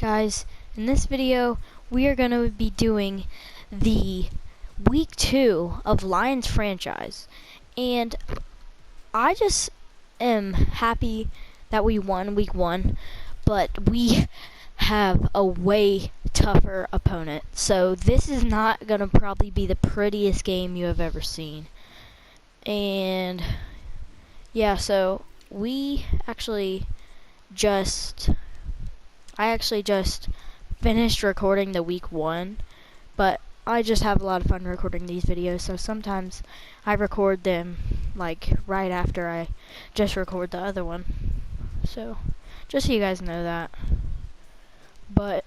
guys, in this video we are going to be doing the week 2 of Lions franchise, and I just am happy that we won week 1, but we have a way tougher opponent, so this is not going to probably be the prettiest game you have ever seen. And yeah, so I actually just finished recording the week 1, but I just have a lot of fun recording these videos, so sometimes I record them like right after I just record the other one. So just so you guys know that. But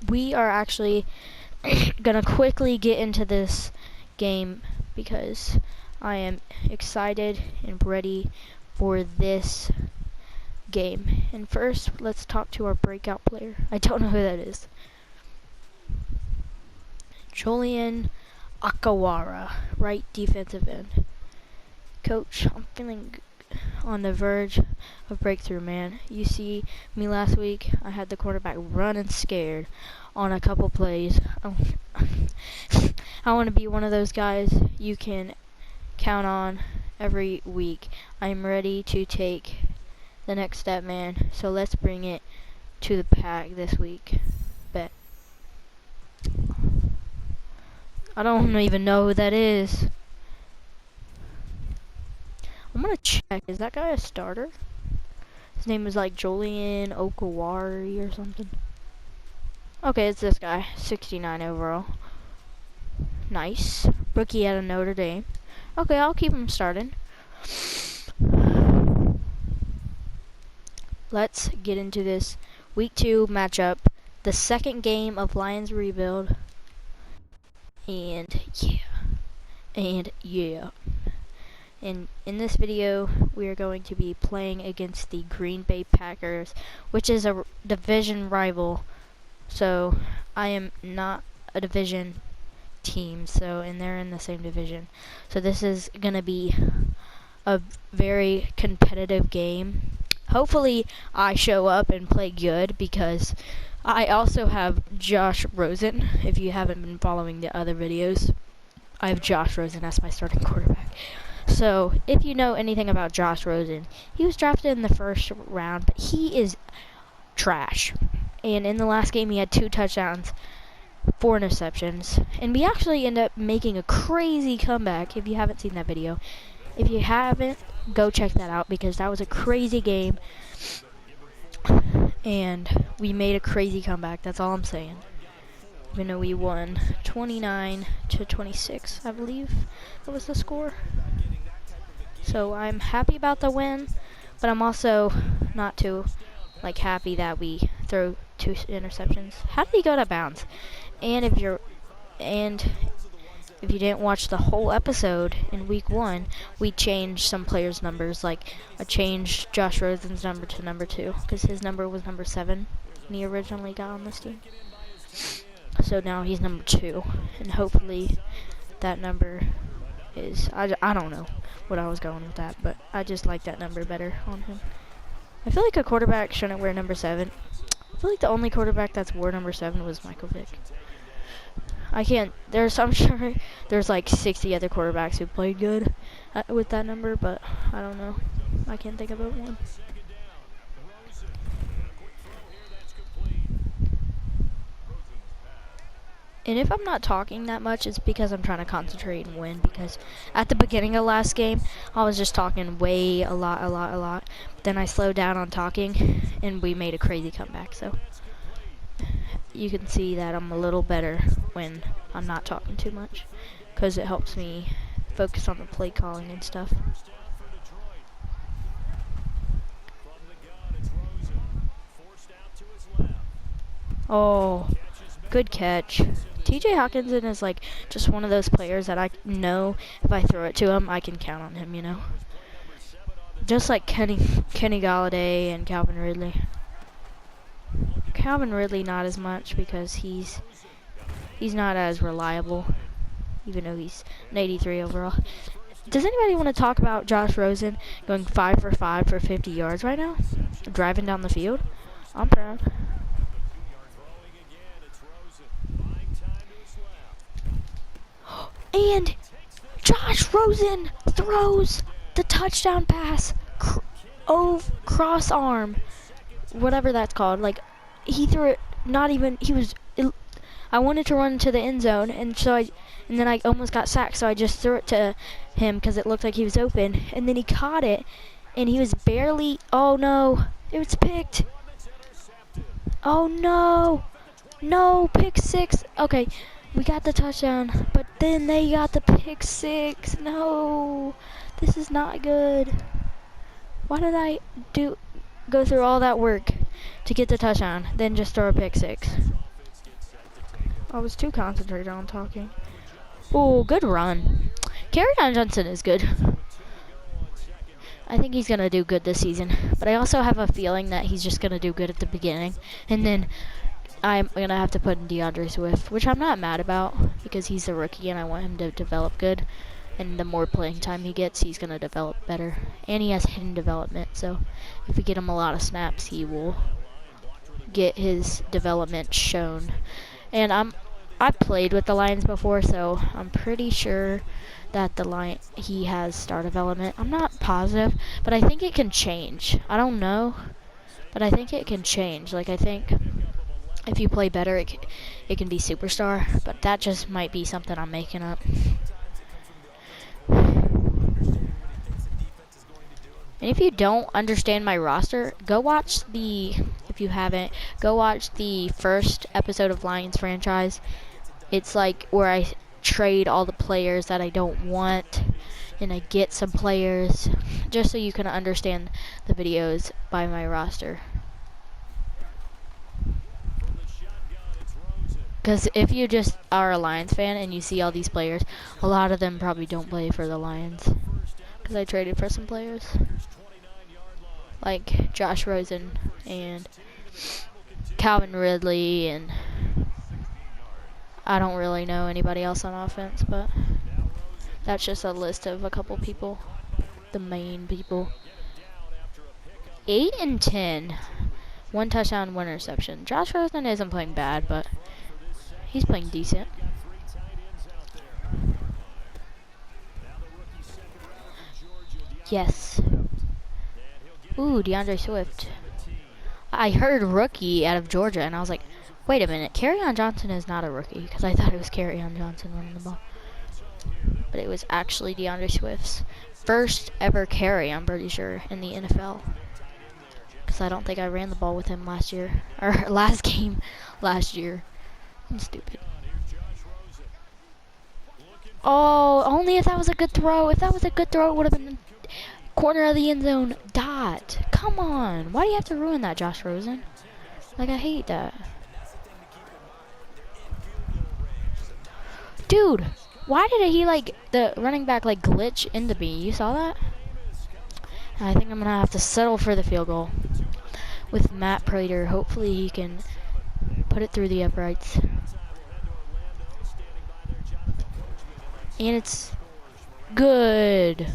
we are actually gonna quickly get into this game because I am excited and ready for this game. And first, let's talk to our breakout player. I don't know who that is. Julian Akawara, right defensive end. Coach, I'm feeling on the verge of breakthrough, man. You see me last week, I had the quarterback running scared on a couple plays. I want to be one of those guys you can count on every week. I'm ready to take the next step, man. So let's bring it to the pack this week. Bet. I don't even know who that is. I'm gonna check. Is that guy a starter? His name is like Julian Okawari or something. Okay, it's this guy. 69 overall. Nice. Rookie out of Notre Dame. Okay, I'll keep him starting. Let's get into this week 2 matchup. The second game of Lions rebuild. And yeah. And in this video, we are going to be playing against the Green Bay Packers, which is a division rival. So I am not a division team, and they're in the same division. So this is gonna be a very competitive game. Hopefully I show up and play good, because I also have Josh Rosen. If you haven't been following the other videos, I have Josh Rosen as my starting quarterback. So if you know anything about Josh Rosen, he was drafted in the first round, but he is trash. And in the last game, he had 2 touchdowns, 4 interceptions, and we actually end up making a crazy comeback. If you haven't seen that video, if you haven't, go check that out, because that was a crazy game, and we made a crazy comeback. That's all I'm saying. Even though we won 29-26, I believe that was the score. So I'm happy about the win, but I'm also not too happy that we throw 2 interceptions. How did he go out of bounds? And if you didn't watch the whole episode in week 1, we changed some players' numbers. Like, I changed Josh Rosen's number to number 2, because his number was number 7 when he originally got on this team. So now he's number 2, and hopefully that number is, I don't know what I was going with that, but I just like that number better on him. I feel like a quarterback shouldn't wear number 7. I feel like the only quarterback that's wore number 7 was Michael Vick. I'm sure there's like 60 other quarterbacks who played good with that number, but I don't know. I can't think about one. And if I'm not talking that much, it's because I'm trying to concentrate and win, because at the beginning of last game, I was just talking a lot. But then I slowed down on talking, and we made a crazy comeback. So you can see that I'm a little better when I'm not talking too much, because it helps me focus on the play calling and stuff. Oh, good catch. TJ Hawkinson is just one of those players that I know if I throw it to him, I can count on him, you know. Just like Kenny Galladay and Calvin Ridley. Calvin Ridley not as much, because he's not as reliable, even though he's an 83 overall. Does anybody want to talk about Josh Rosen going 5 for 5 for 50 yards right now? Driving down the field? I'm proud. And Josh Rosen throws the touchdown pass. Cross arm. Whatever that's called. Like, he threw it, not even, I wanted to run to the end zone, and then I almost got sacked, so I just threw it to him because it looked like he was open, and then he caught it, and he was barely, oh no, it was picked. Oh no, no, pick six. Okay, we got the touchdown, but then they got the pick six. No, this is not good. Why did I go through all that work to get the touchdown, then just throw a pick six? I was too concentrated on talking. Oh, good run. Kerryon Johnson is good. I think he's going to do good this season. But I also have a feeling that he's just going to do good at the beginning. And then I'm going to have to put in DeAndre Swift, which I'm not mad about because he's a rookie and I want him to develop good. And the more playing time he gets, he's going to develop better. And he has hidden development. So if we get him a lot of snaps, he will get his development shown. And I've played with the Lions before, so I'm pretty sure that he has star development. I'm not positive, but I think it can change. I don't know, but I think it can change. Like, I think if you play better, it can be superstar, but that just might be something I'm making up. And if you don't understand my roster, if you haven't, go watch the first episode of Lions franchise. It's like where I trade all the players that I don't want and I get some players, just so you can understand the videos by my roster. Because if you just are a Lions fan and you see all these players, a lot of them probably don't play for the Lions. Because I traded for some players. Like Josh Rosen and Calvin Ridley, and I don't really know anybody else on offense, but that's just a list of a couple people, the main people. 8 and 10, 1 touchdown, 1 interception. Josh Rosen isn't playing bad, but he's playing decent. Yes. Ooh, DeAndre Swift. I heard rookie out of Georgia, and I was like, wait a minute, Kerryon Johnson is not a rookie, because I thought it was Kerryon Johnson running the ball. But it was actually DeAndre Swift's first ever carry, I'm pretty sure, in the NFL. Because I don't think I ran the ball with him last year, or last game last year. I'm stupid. Oh, only if that was a good throw. If that was a good throw, it would have been the corner of the end zone. Dot. Come on. Why do you have to ruin that, Josh Rosen? Like, I hate that. Dude, why did he, the running back, glitch into me? You saw that? I think I'm going to have to settle for the field goal with Matt Prater. Hopefully he can put it through the uprights. And it's good.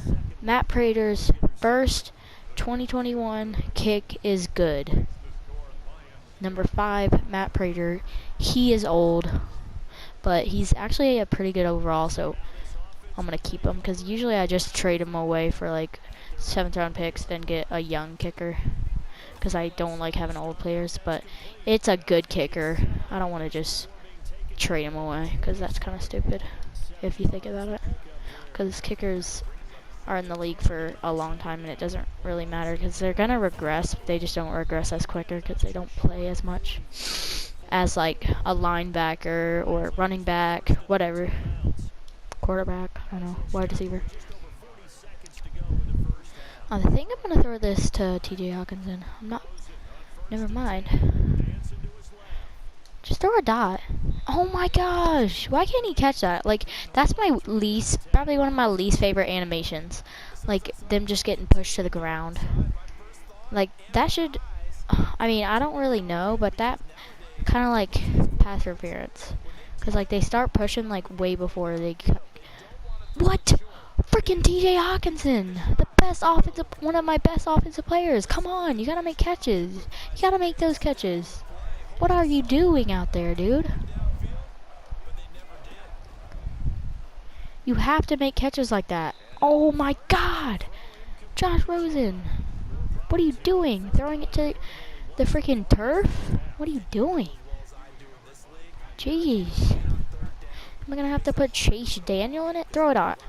Matt Prater's first 2021 kick is good. Number 5, Matt Prater. He is old, but he's actually a pretty good overall, so I'm going to keep him, because usually I just trade him away for 7th round picks, then get a young kicker, because I don't like having old players, but it's a good kicker. I don't want to just trade him away, because that's kind of stupid if you think about it, because kickers are in the league for a long time, and it doesn't really matter, because they're going to regress. They just don't regress as quicker because they don't play as much as a linebacker or running back, whatever, quarterback, I don't know, wide receiver. I think I'm going to throw this to TJ Hawkinson. Never mind. Just throw a dot. Oh my gosh, why can't he catch that? That's probably one of my least favorite animations. Them just getting pushed to the ground. That should, I don't really know, but that kind of pass interference. Because they start pushing way before they what? Freaking TJ Hawkinson, one of my best offensive players. Come on, you gotta make catches. You gotta make those catches. What are you doing out there, dude? You have to make catches like that. Oh my God! Josh Rosen, what are you doing? Throwing it to the freaking turf? What are you doing? Jeez. Am I gonna have to put Chase Daniel in it? Throw a dot.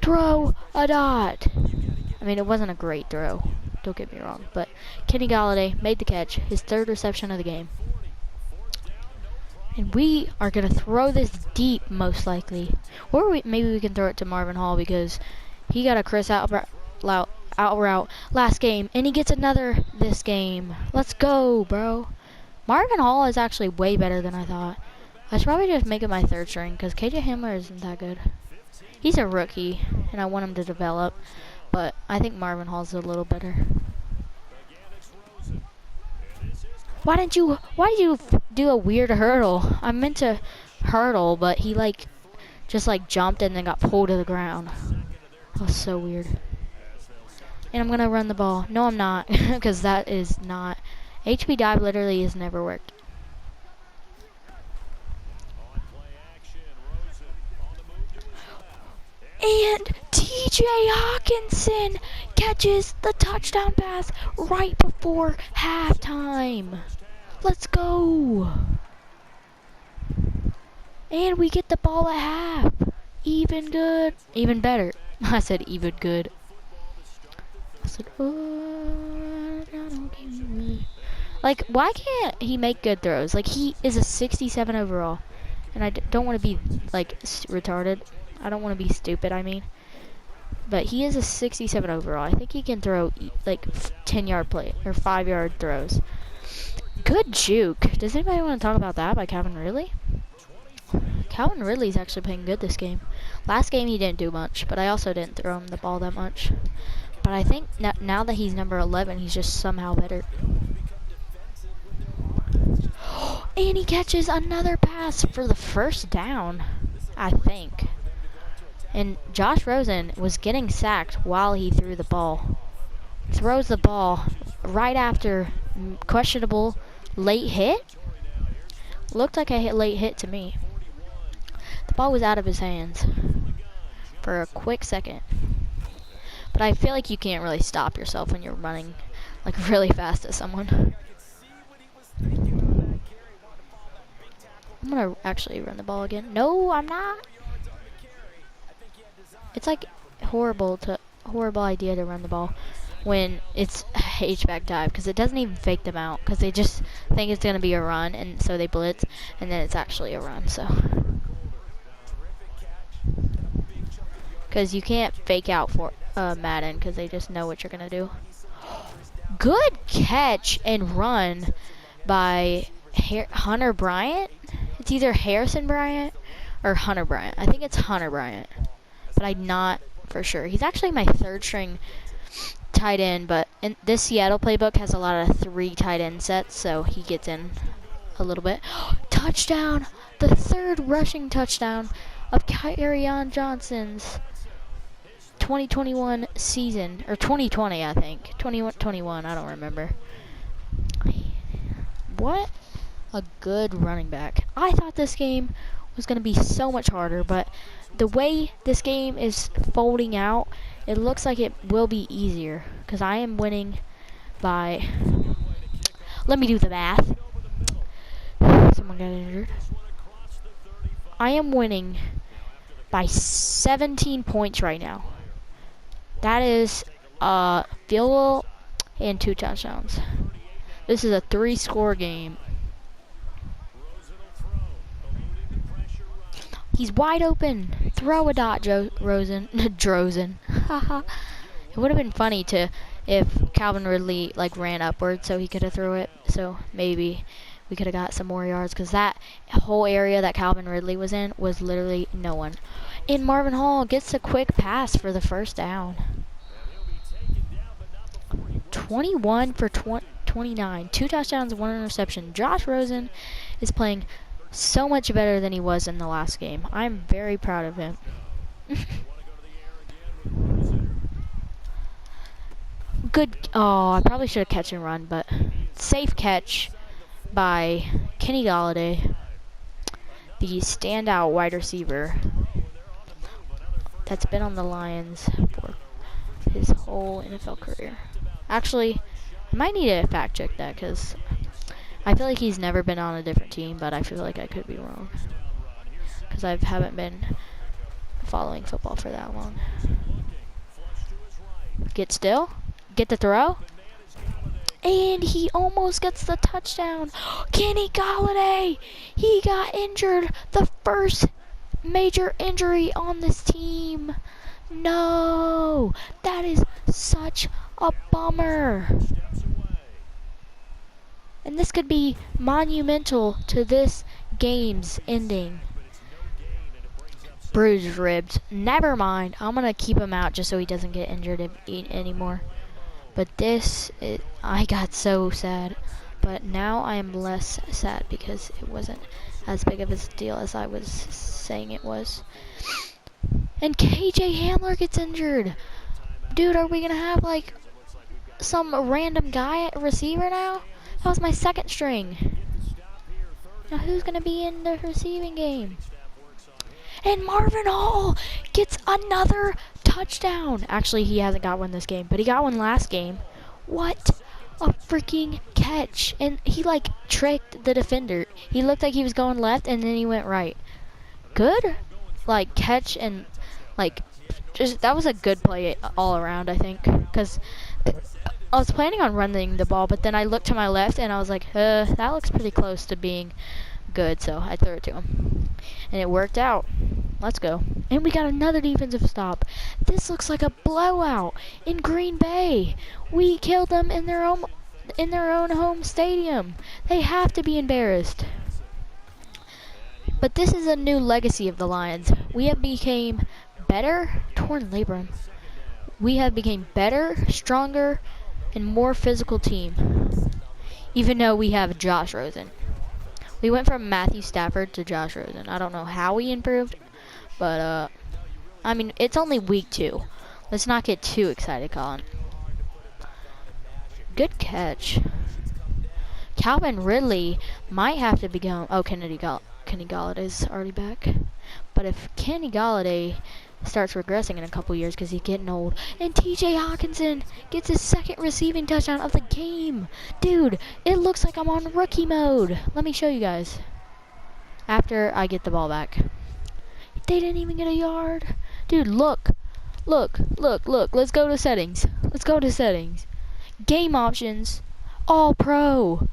Throw a dot! I mean, it wasn't a great throw. Don't get me wrong. But Kenny Galladay made the catch. His third reception of the game. And we are going to throw this deep, most likely. Or maybe we can throw it to Marvin Hall because he got a Chris out route last game. And he gets another this game. Let's go, bro. Marvin Hall is actually way better than I thought. I should probably just make it my third string because KJ Hamler isn't that good. He's a rookie, and I want him to develop. But I think Marvin Hall's a little better. Why did you do a weird hurdle? I meant to hurdle, but he just jumped and then got pulled to the ground. That was so weird. And I'm gonna run the ball. No, I'm not, because that is not. HP dive literally has never worked. And TJ Hawkinson catches the touchdown pass right before halftime. Let's go. And we get the ball at half. Even good. Even better. I said even good. I said, oh, why can't he make good throws? He is a 67 overall. And I don't want to be, retarded. I don't want to be stupid, I mean. But he is a 67 overall. I think he can throw, 10-yard play or 5-yard throws. Good juke. Does anybody want to talk about that by Calvin Ridley? Calvin Ridley's actually playing good this game. Last game he didn't do much, but I also didn't throw him the ball that much. But I think now that he's number 11, he's just somehow better. And he catches another pass for the first down, I think. And Josh Rosen was getting sacked while he threw the ball. Throws the ball right after questionable late hit. Looked like a late hit to me. The ball was out of his hands for a quick second. But I feel like you can't really stop yourself when you're running really fast at someone. I'm gonna actually run the ball again. No, I'm not. It's horrible idea to run the ball when it's H-back dive because it doesn't even fake them out because they just think it's gonna be a run and so they blitz and then it's actually a run. So because you can't fake out for Madden because they just know what you're gonna do. Good catch and run by Hunter Bryant. It's either Harrison Bryant or Hunter Bryant. I think it's Hunter Bryant. But I'm not for sure. He's actually my third string tight end, but this Seattle playbook has a lot of 3 tight end sets, so he gets in a little bit. Touchdown! The third rushing touchdown of Kerryon Johnson's 2021 season, or 2020, I think. 2021, I don't remember. What a good running back. I thought this game was going to be so much harder, but the way this game is folding out, it looks like it will be easier because I am winning by, let me do the math. Someone got injured. I am winning by 17 points right now. That is a field goal and 2 touchdowns. This is a 3-score game. He's wide open. Throw a dot, Rosen. Drozen. It would have been funny if Calvin Ridley ran upward so he could have threw it. So maybe we could have got some more yards because that whole area that Calvin Ridley was in was literally no one. And Marvin Hall gets a quick pass for the first down. 21 for 29. 2 touchdowns, 1 interception. Josh Rosen is playing so much better than he was in the last game. I'm very proud of him. Good. Oh, I probably should have catch and run, but safe catch by Kenny Galladay, the standout wide receiver. that's been on the Lions for his whole NFL career. Actually, I might need to fact check that because I feel like he's never been on a different team, but I feel like I could be wrong because I haven't been following football for that long. Get still. Get the throw. And he almost gets the touchdown. Kenny Galladay! He got injured. The first major injury on this team. No! That is such a bummer. And this could be monumental to this game's ending. Bruised ribs. Never mind. I'm going to keep him out just so he doesn't get injured anymore. But I got so sad. But now I am less sad because it wasn't as big of a deal as I was saying it was. And KJ Hamler gets injured. Dude, are we going to have like some random guy at receiver now? That was my second string. Now who's going to be in the receiving game? And Marvin Hall gets another touchdown. Actually, he hasn't got one this game, but he got one last game. What a freaking catch. And he like tricked the defender. He looked like he was going left and then he went right. Good like catch and like just that was a good play all around, I think, because I was planning on running the ball, but then I looked to my left and I was like, that looks pretty close to being good, so I threw it to him. And it worked out. Let's go. And we got another defensive stop. This looks like a blowout in Green Bay. We killed them in their own home stadium. They have to be embarrassed. But this is a new legacy of the Lions. We have became better, torn labrum. We have became better, stronger, and more physical team. Even though we have Josh Rosen. We went from Matthew Stafford to Josh Rosen. I don't know how we improved, but I mean, it's only week 2. Let's not get too excited, Colin. Good catch. Calvin Ridley might have to become. Oh, Kenny Galladay's already back. But if Kenny Galladay starts regressing in a couple years because he's getting old, and TJ Hawkinson gets his second receiving touchdown of the game. Dude, it looks like I'm on rookie mode. Let me show you guys. After I get the ball back. They didn't even get a yard. Dude, look. Look. Let's go to settings. Game options. All pro.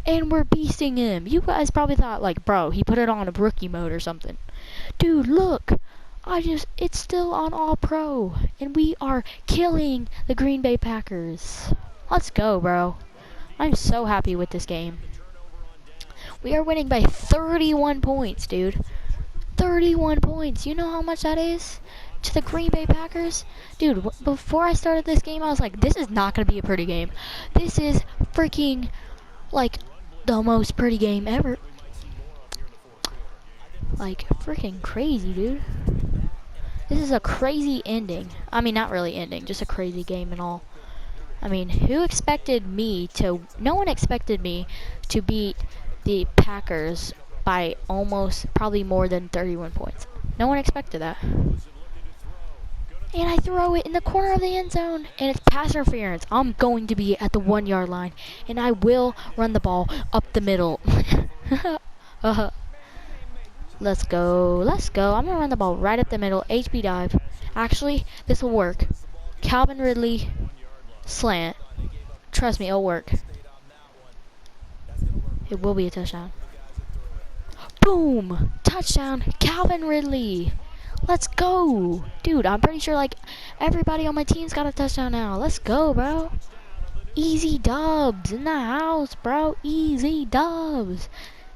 And we're beasting him. You guys probably thought, like, bro, he put it on a rookie mode or something. Dude, look. It's still on all pro. And we are killing the Green Bay Packers. Let's go, bro. I'm so happy with this game. We are winning by 31 points, dude. 31 points. You know how much that is to the Green Bay Packers? Dude, before I started this game, I was like, this is not going to be a pretty game. This is freaking, like, the most pretty game ever. Like, freaking crazy, dude. This is a crazy ending. I mean, not really ending, just a crazy game and all. I mean, no one expected me to beat the Packers by probably more than 31 points. No one expected that. And I throw it in the corner of the end zone, and it's pass interference. I'm going to be at the 1-yard line, and I will run the ball up the middle. Let's go. I'm going to run the ball right up the middle. HB dive. Actually, this will work. Calvin Ridley, slant. Trust me, it'll work. It will be a touchdown. Boom! Touchdown, Calvin Ridley. Let's go. Dude, I'm pretty sure, like, everybody on my team's got a touchdown now. Let's go, bro. Easy dubs in the house, bro. Easy dubs.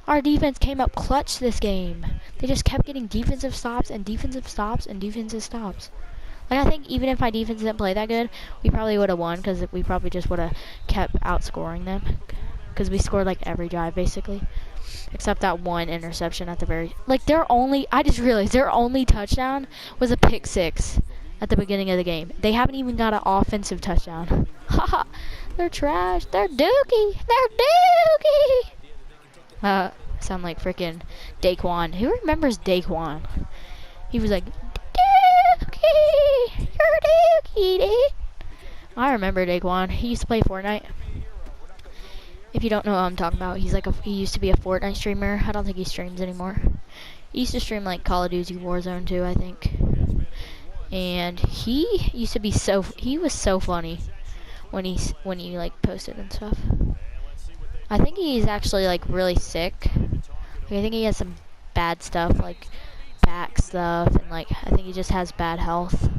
Our defense came up clutch this game. They just kept getting defensive stops and defensive stops and defensive stops. Like, I think even if my defense didn't play that good, we probably would have won because we probably just would have kept outscoring them. Because we scored, like, every drive, basically. Except that one interception at the very... Like, I just realized their only touchdown was a pick 6 at the beginning of the game. They haven't even got an offensive touchdown. Haha. They're trash. They're dookie. Sound like freaking Daquan. Who remembers Daquan? He was like, eat it. I remember Daquan. He used to play Fortnite. If you don't know what I'm talking about, he used to be a Fortnite streamer. I don't think he streams anymore. He used to stream like Call of Duty Warzone too, I think. And he used to be he was so funny when he like posted and stuff. I think he's actually like really sick. Like, I think he has some bad stuff, like back stuff, and like I think he just has bad health.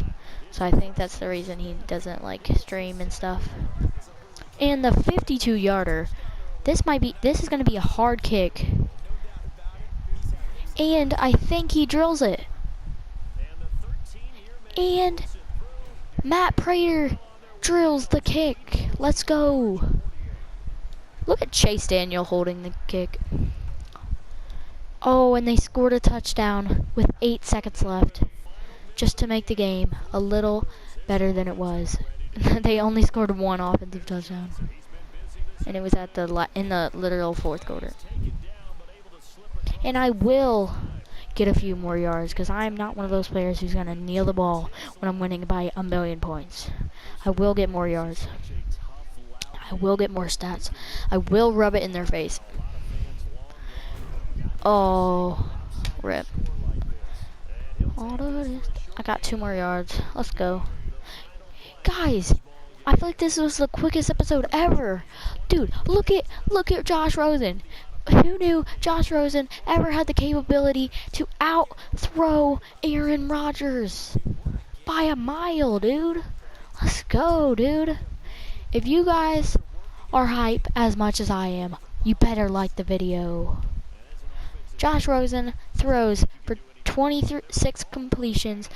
So I think that's the reason he doesn't like stream and stuff. And the 52-yarder. This is going to be a hard kick. And I think he drills it. And Matt Prater drills the kick. Let's go. Look at Chase Daniel holding the kick. Oh, and they scored a touchdown with 8 seconds left. Just to make the game a little better than it was. They only scored 1 offensive touchdown. And it was at in the literal 4th quarter. And I will get a few more yards because I am not one of those players who's going to kneel the ball when I'm winning by 1,000,000 points. I will get more yards. I will get more stats. I will rub it in their face. Oh, rip. I got 2 more yards. Let's go. Guys, I feel like this was the quickest episode ever. Dude, look at Josh Rosen. Who knew Josh Rosen ever had the capability to out-throw Aaron Rodgers by a mile, dude? Let's go, dude. If you guys are hype as much as I am, you better like the video. Josh Rosen throws for 26 completions,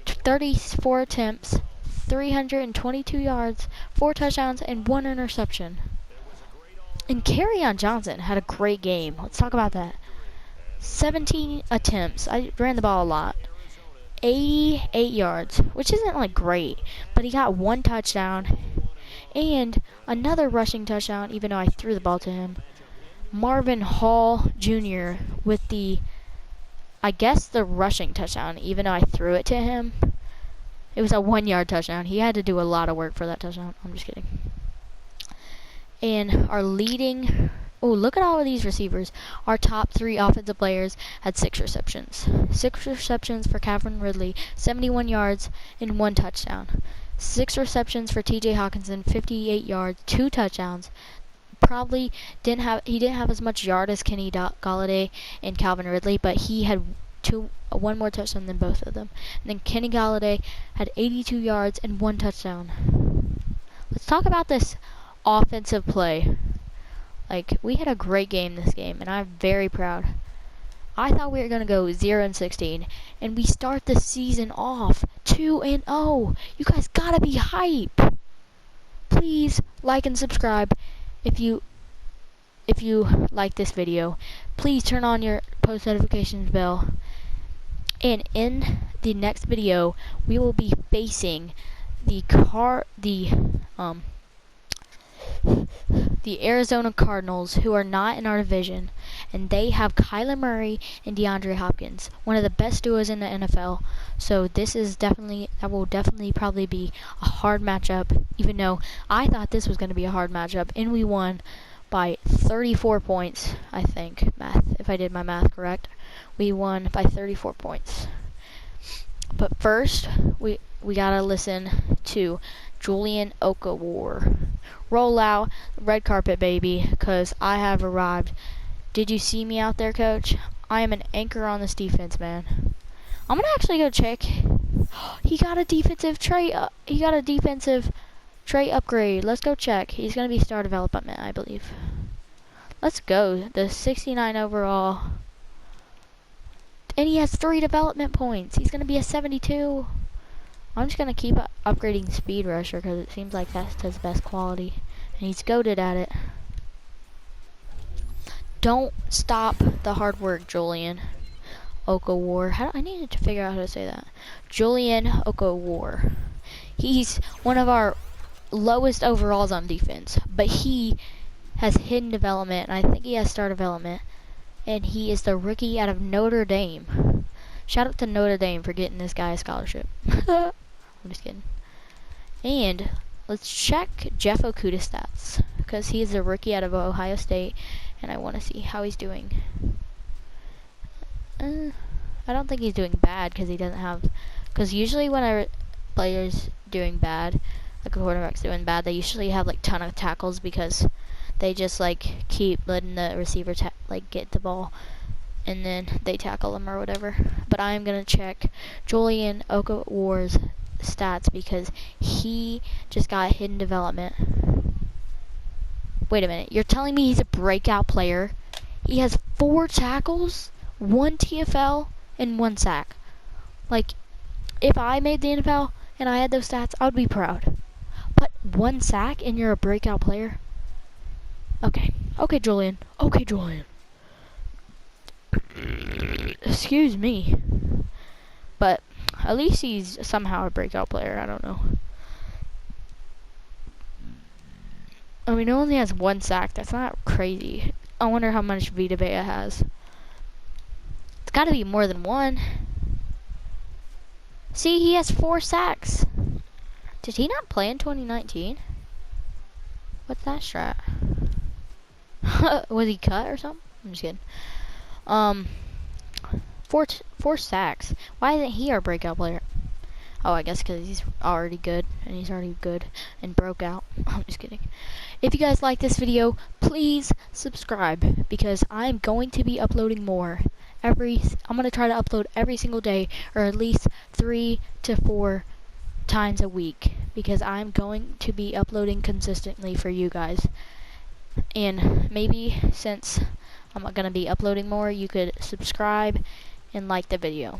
34 attempts, 322 yards, 4 touchdowns, and 1 interception. And Kerryon Johnson had a great game. Let's talk about that. 17 attempts. I ran the ball a lot. 88 yards, which isn't like great, but he got 1 touchdown and another rushing touchdown, even though I threw the ball to him. Marvin Hall Jr. with the rushing touchdown, even though I threw it to him. It was a 1-yard touchdown. He had to do a lot of work for that touchdown. I'm just kidding. And our leading... Oh, look at all of these receivers. Our top 3 offensive players had 6 receptions. 6 receptions for Calvin Ridley, 71 yards, and 1 touchdown. 6 receptions for T.J. Hawkinson, 58 yards, 2 touchdowns. He didn't have as much yard as Kenny Golladay and Calvin Ridley, but he had 1 more touchdown than both of them. And then Kenny Golladay had 82 yards and 1 touchdown. Let's talk about this offensive play. Like, we had a great game this game, and I'm very proud. I thought we were going to go 0-16, and we start the season off 2-0. You guys gotta be hype. Please like and subscribe if you like this video. Please turn on your post notifications bell. And in the next video, we will be facing the Arizona Cardinals, who are not in our division, and they have Kyler Murray and DeAndre Hopkins, one of the best duos in the NFL. So that will definitely probably be a hard matchup, even though I thought this was going to be a hard matchup, and we won by 34 points, I think, if I did my math correct. We won by 34 points. But first, we gotta listen to Julian Okawar. Roll out, red carpet, baby, because I have arrived. Did you see me out there, coach? I am an anchor on this defense, man. I'm gonna actually go check. He got a defensive trait. He got a defensive trait upgrade. Let's go check. He's gonna be star development, I believe. Let's go. The 69 overall. And he has 3 development points. He's gonna be a 72. I'm just gonna keep upgrading Speed Rusher because it seems like that's his best quality, and he's goated at it. Don't stop the hard work, Julian Okawar. I needed to figure out how to say that. Julian Okawar. He's one of our lowest overalls on defense, but he has hidden development, and I think he has star development. And he is the rookie out of Notre Dame. Shout out to Notre Dame for getting this guy a scholarship. I'm just kidding. And let's check Jeff Okuda's stats, because he's a rookie out of Ohio State, and I want to see how he's doing. I don't think he's doing bad, because he doesn't have... Because usually when a player's doing bad, like a quarterback's doing bad, they usually have like ton of tackles, because they just like keep letting the receiver like get the ball, and then they tackle him or whatever. But I'm gonna check Julian Okawar's stats, because he just got hidden development. Wait a minute, you're telling me he's a breakout player? He has 4 tackles, 1 TFL, and 1 sack. Like, if I made the NFL and I had those stats, I would be proud. But 1 sack and you're a breakout player? Okay. Okay, Julian. Okay, Julian. Excuse me. But at least he's somehow a breakout player. I don't know. I mean, he only has 1 sack. That's not crazy. I wonder how much Vita Vea has. It's got to be more than 1. See, he has 4 sacks. Did he not play in 2019? What's that strat? Was he cut or something? I'm just kidding. 4 sacks. Why isn't he our breakout player? Oh, I guess because he's already good, and he's already good and broke out. I'm just kidding. If you guys like this video, please subscribe, because I'm going to be uploading more. I'm going to try to upload every single day, or at least 3 to 4 times a week, because I'm going to be uploading consistently for you guys. And maybe since I'm going to be uploading more, you could subscribe and like the video.